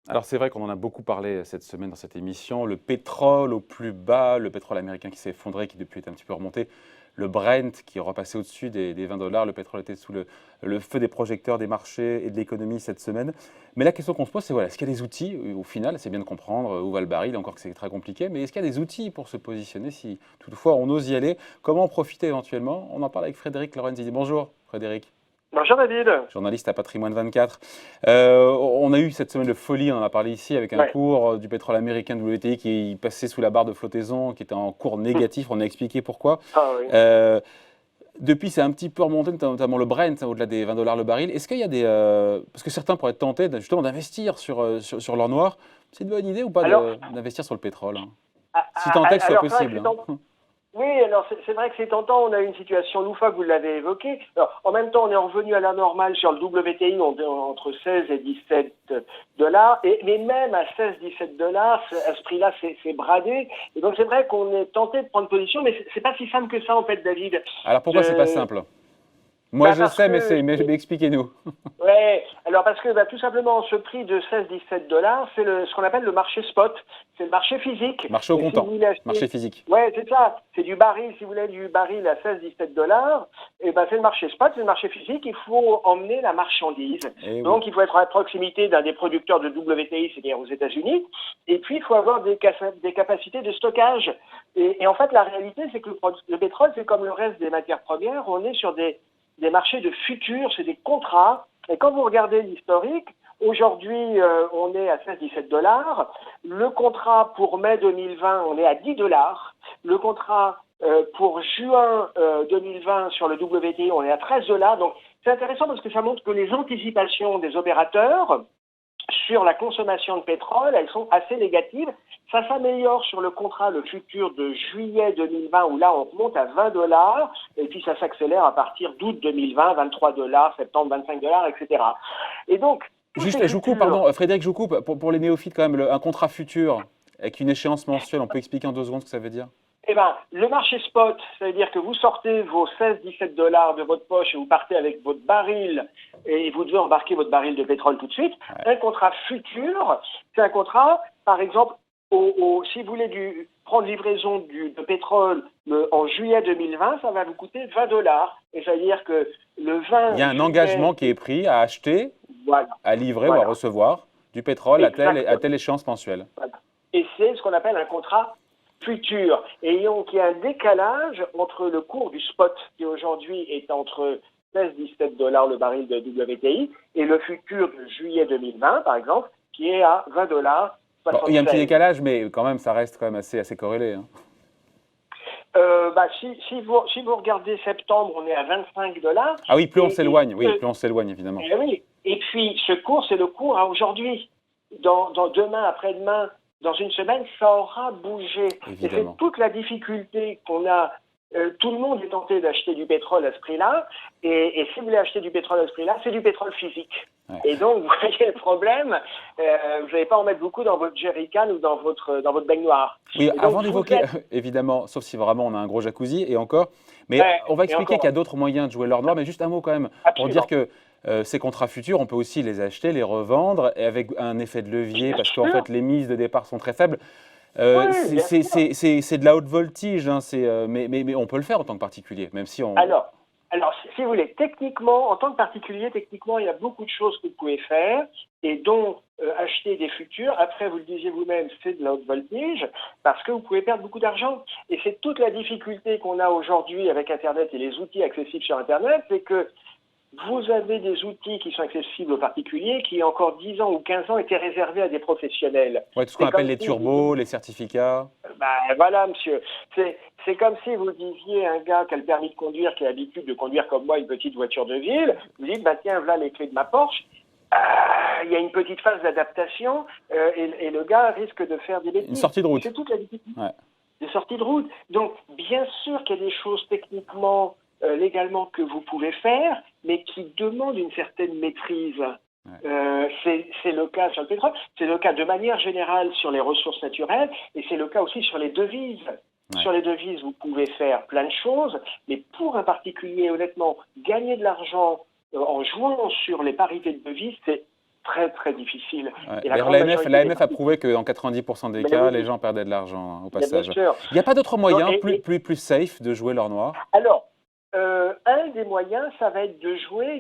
Alors c'est vrai qu'on en a beaucoup parlé cette semaine dans cette émission. Le pétrole au plus bas, le pétrole américain qui s'est effondré, qui depuis est un petit peu remonté, le Brent qui est repassé au-dessus des 20 dollars. Le pétrole était sous le feu des projecteurs des marchés et de l'économie cette semaine. Mais la question qu'on se pose, c'est voilà, est-ce qu'il y a des outils, au final, c'est bien de comprendre où va le baril, encore que c'est très compliqué, mais est-ce qu'il y a des outils pour se positionner si toutefois on ose y aller? Comment en profiter éventuellement? On en parle avec Frédéric Lorenzi. Bonjour Frédéric. Bonjour David. Journaliste à Patrimoine 24. On a eu cette semaine de folie, on en a parlé ici, avec un Ouais. cours du pétrole américain WTI qui passait sous la barre de flottaison, qui était en cours négatif, on a expliqué pourquoi. Ah oui. Euh, Depuis, c'est un petit peu remonté, notamment le Brent, au-delà des 20 dollars le baril. Est-ce qu'il y a des... parce que certains pourraient être tentés justement d'investir sur l'or noir. C'est une bonne idée ou pas Alors, d'investir sur le pétrole, hein? ah, Si tant est que ce soit alors c'est vrai que possible, hein. oui, alors c'est vrai que c'est tentant. On a une situation loufoque, vous l'avez évoqué. Alors, en même temps, on est revenu à la normale sur le WTI entre 16 et 17 dollars. Mais même à 16-17 dollars, à ce prix-là, c'est bradé. Et donc c'est vrai qu'on est tenté de prendre position, mais c'est pas si simple que ça en fait, David. Alors pourquoi c'est pas simple? Moi Bah je parce sais, mais, que mais expliquez-nous. Ouais, alors parce que tout simplement ce prix de 16-17 dollars, c'est ce qu'on appelle le marché spot, c'est le marché physique. Marché au Et si comptant, vous voulez marché acheter, physique. ouais, c'est ça, c'est du baril. Si vous voulez du baril à 16-17 dollars, et ben c'est le marché spot, c'est le marché physique. Il faut emmener la marchandise. Eh oui. Donc il faut être à proximité d'un des producteurs de WTI, c'est-à-dire aux États-Unis. Et puis il faut avoir des capacités de stockage. Et en fait, la réalité, c'est que le pétrole, c'est comme le reste des matières premières, on est sur des marchés de futurs, c'est des contrats. Et quand vous regardez l'historique, aujourd'hui, on est à 16-17 dollars. Le contrat pour mai 2020, on est à 10 dollars. Le contrat pour juin 2020 sur le WTI, on est à 13 dollars. Donc, c'est intéressant parce que ça montre que les anticipations des opérateurs sur la consommation de pétrole, elles sont assez négatives. Ça s'améliore sur le contrat, le futur de juillet 2020, où là, on remonte à 20 dollars, et puis ça s'accélère à partir d'août 2020, 23 dollars, septembre, 25 dollars, etc. Et donc, tous ces Juste, je vous coupe, futurs, pardon, Frédéric, je vous coupe. Pour les néophytes, quand même, un contrat futur avec une échéance mensuelle, on peut expliquer en 2 secondes ce que ça veut dire? eh ben, le marché spot, c'est-à-dire que vous sortez vos 16-17 dollars de votre poche et vous partez avec votre baril et vous devez embarquer votre baril de pétrole tout de suite. Ouais. Un contrat futur, c'est un contrat, par exemple, si vous voulez prendre livraison de pétrole en juillet 2020, ça va vous coûter 20 dollars. Et c'est-à-dire que le 20 Il y a un juillet, engagement qui est pris à acheter, voilà, à livrer ou à voilà, recevoir du pétrole à exactement. telle échéance mensuelle. Voilà. Et c'est ce qu'on appelle un contrat futur. Et donc, il y a un décalage entre le cours du spot, qui aujourd'hui est entre 16-17 dollars le baril de WTI, et le futur de juillet 2020, par exemple, qui est à 20 dollars Bon, il y a un petit 76. décalage, mais quand même, ça reste quand même assez corrélé, hein. Si vous regardez septembre, on est à 25 dollars. Ah oui, plus on Et, s'éloigne, oui, plus on s'éloigne, évidemment. oui. Et puis, ce cours, c'est le cours à aujourd'hui. Dans demain, après-demain, dans une semaine, ça aura bougé. Évidemment. Et c'est toute la difficulté qu'on a. Tout le monde est tenté d'acheter du pétrole à ce prix-là. Et si vous voulez acheter du pétrole à ce prix-là, c'est du pétrole physique. Ouais. Et donc, vous voyez le problème, vous n'allez pas en mettre beaucoup dans votre jerrycan ou dans votre baignoire. Oui, Et donc, avant vous d'évoquer, êtes... évidemment, sauf si vraiment on a un gros jacuzzi, et encore, mais Ouais, on va et expliquer encore, qu'il y a d'autres moyens de jouer l'or noir, mais juste un mot quand même, pour absolument. dire que ces contrats futurs, on peut aussi les acheter, les revendre, et avec un effet de levier, Bien parce qu'en sûr, fait, les mises de départ sont très faibles. oui, bien sûr. C'est de la haute voltige, hein, mais on peut le faire en tant que particulier, même si on... Alors, si vous voulez, techniquement, en tant que particulier, techniquement, il y a beaucoup de choses que vous pouvez faire, et dont acheter des futurs. Après, vous le disiez vous-même, c'est de la haute voltige, parce que vous pouvez perdre beaucoup d'argent. Et c'est toute la difficulté qu'on a aujourd'hui avec Internet et les outils accessibles sur Internet, c'est que vous avez des outils qui sont accessibles aux particuliers qui, il y a encore 10 ans ou 15 ans, étaient réservés à des professionnels. Ouais, tout ce qu'on C'est appelle comme les si vous... turbos, les certificats. Ben voilà, monsieur. C'est comme si vous disiez à un gars qui a le permis de conduire, qui a l'habitude de conduire comme moi une petite voiture de ville, vous dites, bah tiens, voilà les clés de ma Porsche. Il y a une petite phase d'adaptation et le gars risque de faire des Une bêtises. sortie de route. C'est toute la difficulté Ouais. des sorties de route. Donc, bien sûr qu'il y a des choses techniquement, légalement que vous pouvez faire, mais qui demandent une certaine maîtrise. C'est le cas sur le pétrole, c'est le cas de manière générale sur les ressources naturelles, et c'est le cas aussi sur les devises. Ouais. Sur les devises, vous pouvez faire plein de choses, mais pour un particulier, honnêtement, gagner de l'argent en jouant sur les parités de devises, c'est très très difficile. Ouais. Et la D'ailleurs, grande majorité des l'AMF a prouvé que dans 90% des mais cas, les oui, gens perdaient de l'argent, au mais bien passage. sûr. Il n'y a pas d'autre Non, moyen plus safe de jouer l'or noir? alors, un des moyens, ça va être de jouer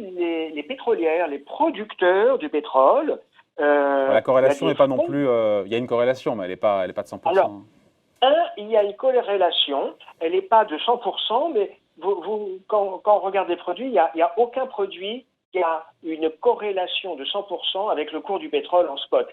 les pétrolières, les producteurs du pétrole. Bon, la Il y a corrélation des n'est pas non fonds. plus. Il y a une corrélation, mais elle est pas de Alors, 100%. il y a une corrélation. Elle n'est pas de 100%, mais quand on regarde les produits, il y a aucun produit qui a une corrélation de 100% avec le cours du pétrole en spot.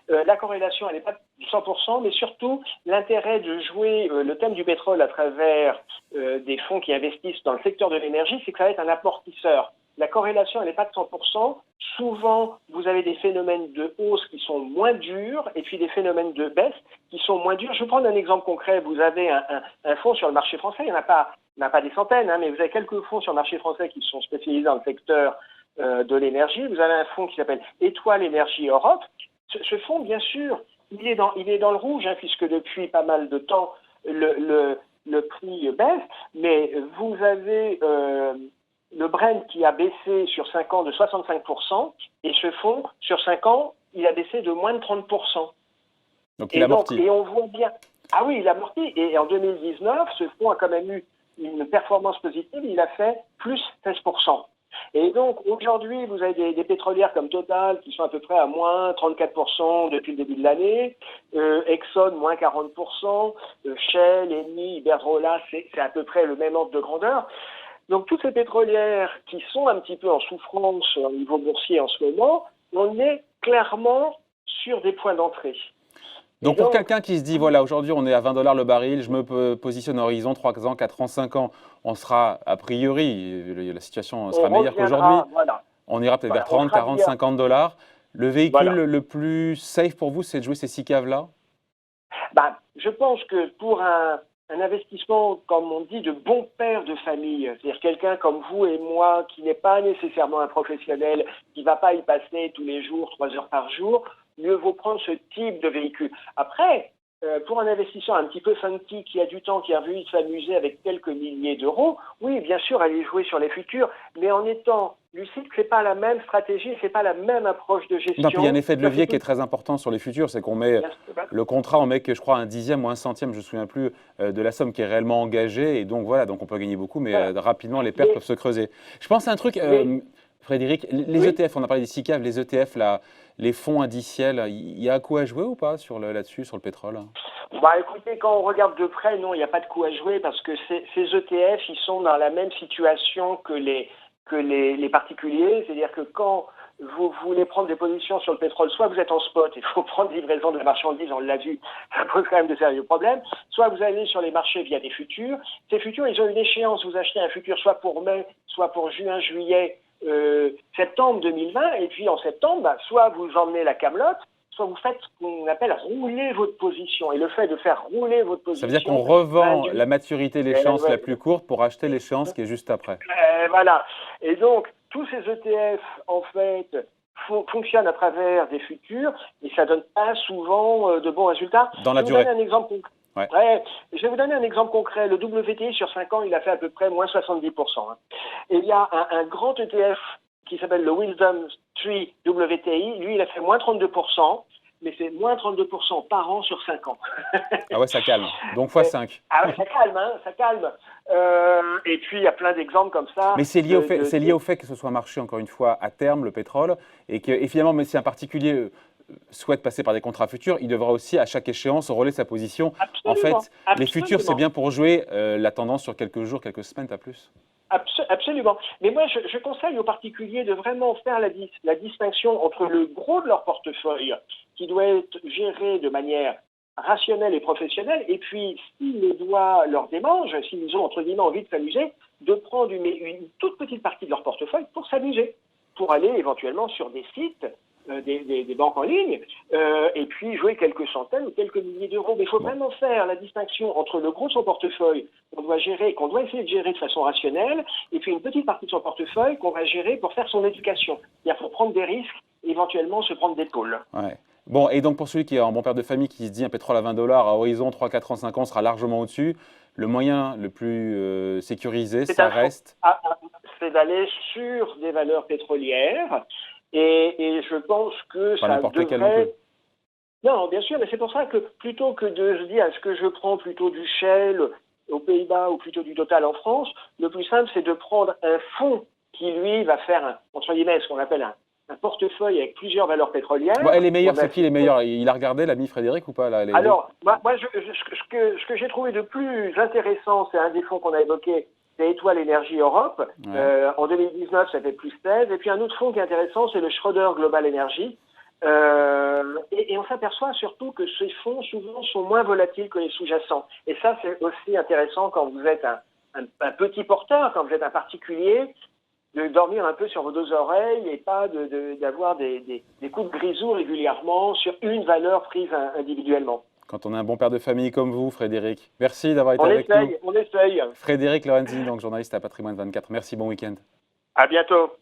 La corrélation, elle n'est pas de 100%, mais surtout, l'intérêt de jouer le thème du pétrole à travers des fonds qui investissent dans le secteur de l'énergie, c'est que ça va être un amortisseur. La corrélation, elle n'est pas de 100%. Souvent, vous avez des phénomènes de hausse qui sont moins durs et puis des phénomènes de baisse qui sont moins durs. Je vais prendre un exemple concret. Vous avez un fonds sur le marché français. Il n'y en a pas des centaines, hein, mais vous avez quelques fonds sur le marché français qui sont spécialisés dans le secteur de l'énergie. Vous avez un fonds qui s'appelle Étoile Énergie Europe. Ce fonds, bien sûr, il est dans le rouge, hein, puisque depuis pas mal de temps, le prix baisse. Mais vous avez le Brent qui a baissé sur 5 ans de 65%, et ce fonds, sur 5 ans, il a baissé de moins de 30%. Donc il amortit. Et on voit bien. Ah oui, il a amorti. Et en 2019, ce fonds a quand même eu une performance positive. Il a fait plus 16%. Et donc, aujourd'hui, vous avez des pétrolières comme Total qui sont à peu près à moins 34% depuis le début de l'année, Exxon, moins 40%, Shell, Eni, Iberdrola, c'est à peu près le même ordre de grandeur. Donc, toutes ces pétrolières qui sont un petit peu en souffrance au niveau boursier en ce moment, on est clairement sur des points d'entrée. Donc pour quelqu'un qui se dit, voilà, aujourd'hui on est à 20 $ le baril, je me positionne à horizon 3 ans, 4 ans, 5 ans, on sera, a priori, la situation sera meilleure qu'aujourd'hui, voilà. on ira peut-être vers 30, 40, 50 $. Le véhicule le plus safe pour vous, c'est de jouer ces 6 caves-là? Je pense que pour un investissement, comme on dit, de bon père de famille, c'est-à-dire quelqu'un comme vous et moi qui n'est pas nécessairement un professionnel, qui ne va pas y passer tous les jours, 3 heures par jour, mieux vaut prendre ce type de véhicule. Après, pour un investisseur un petit peu funky qui a du temps, qui a envie de s'amuser avec quelques milliers d'euros, oui, bien sûr, aller jouer sur les futurs, mais en étant lucide, c'est pas la même stratégie, c'est pas la même approche de gestion. Non, puis il y a un effet de levier qui est très important sur les futurs, c'est qu'on met le contrat, on met que je crois un dixième ou un centième, je ne me souviens plus, de la somme qui est réellement engagée, et donc voilà, donc on peut gagner beaucoup, mais rapidement les pertes peuvent se creuser. Je pense à un truc, Frédéric, les ETF, on a parlé des SICAV, les ETF, les fonds indiciels, il y a un coup à jouer ou pas là-dessus, sur le pétrole? Écoutez, quand on regarde de près, non, il n'y a pas de coup à jouer parce que ces ETF, ils sont dans la même situation que les particuliers, c'est-à-dire que quand vous voulez prendre des positions sur le pétrole, soit vous êtes en spot, il faut prendre livraison de la marchandise, on l'a vu, ça pose quand même de sérieux problèmes, soit vous allez sur les marchés via des futurs. Ces futurs, ils ont une échéance, vous achetez un futur soit pour mai, soit pour juin, juillet, septembre 2020, et puis en septembre, soit vous emmenez la camelote, soit vous faites ce qu'on appelle rouler votre position. Et le fait de faire rouler votre position... Ça veut dire qu'on revend la maturité, l'échéance la plus courte pour acheter l'échéance qui est juste après. Voilà. Et donc, tous ces ETF, en fait, fonctionnent à travers des futurs, et ça ne donne pas souvent de bons résultats. Dans la durée. Je vais vous donner un exemple concret. Ouais, je vais vous donner un exemple concret. Le WTI, sur 5 ans, il a fait à peu près moins 70%. Hein. Et il y a un grand ETF qui s'appelle le Wisdom Tree WTI. Lui, il a fait moins 32%, mais c'est moins 32% par an sur 5 ans. Ah ouais, ça calme. Donc x 5. Ah ouais, ça calme, hein, ça calme. Et puis, il y a plein d'exemples comme ça. Mais c'est lié, au fait que ce soit marché, encore une fois, à terme, le pétrole, et finalement, mais si un particulier souhaite passer par des contrats futurs, il devra aussi, à chaque échéance, relayer sa position. Absolument, en fait, les futurs, c'est bien pour jouer la tendance sur quelques jours, quelques semaines, pas plus. Absolument. Mais moi, je conseille aux particuliers de vraiment faire la distinction entre le gros de leur portefeuille, qui doit être géré de manière rationnelle et professionnelle, et puis, si les doigts leur démangent, s'ils ont, entre guillemets, envie de s'amuser, de prendre une toute petite partie de leur portefeuille pour s'amuser, pour aller éventuellement sur des sites, des banques en ligne, et puis jouer quelques centaines ou quelques milliers d'euros. Mais il faut vraiment faire la distinction entre le gros de son portefeuille qu'on doit essayer de gérer de façon rationnelle, et puis une petite partie de son portefeuille qu'on va gérer pour faire son éducation. C'est-à-dire pour prendre des risques, éventuellement se prendre des pôles. Ouais. Bon, et donc pour celui qui est un bon père de famille qui se dit un pétrole à $20 à horizon 3, 4 ans, 5 ans sera largement au-dessus, le moyen le plus sécurisé, C'est ça un reste. c'est d'aller sur des valeurs pétrolières et je pense que Pas ça n'importe lesquels non plus. devrait. Non, bien sûr, mais c'est pour ça que plutôt que de se dire est-ce que je prends plutôt du Shell aux Pays-Bas ou plutôt du Total en France, le plus simple c'est de prendre un fonds qui lui va faire entre guillemets ce qu'on appelle un portefeuille avec plusieurs valeurs Bon, et pétrolières. les meilleurs, c'est qui les meilleurs? Il a regardé l'ami Frédéric ou pas là, les deux? Alors, ce que j'ai trouvé de plus intéressant, c'est un des fonds qu'on a évoqué, c'est Étoile Énergie Europe. Ouais. En 2019, ça fait plus 16. Et puis un autre fonds qui est intéressant, c'est le Schroeder Global Energy. Et on s'aperçoit surtout que ces fonds, souvent, sont moins volatiles que les sous-jacents. Et ça, c'est aussi intéressant quand vous êtes un petit porteur, quand vous êtes un particulier, de dormir un peu sur vos deux oreilles et pas d'avoir des coups de grisou régulièrement sur une valeur prise individuellement. Quand on est un bon père de famille comme vous, Frédéric. Merci d'avoir été On avec nous. essaye, on essaye. Frédéric Lorenzini, donc journaliste à Patrimoine 24. Merci, bon week-end. À bientôt.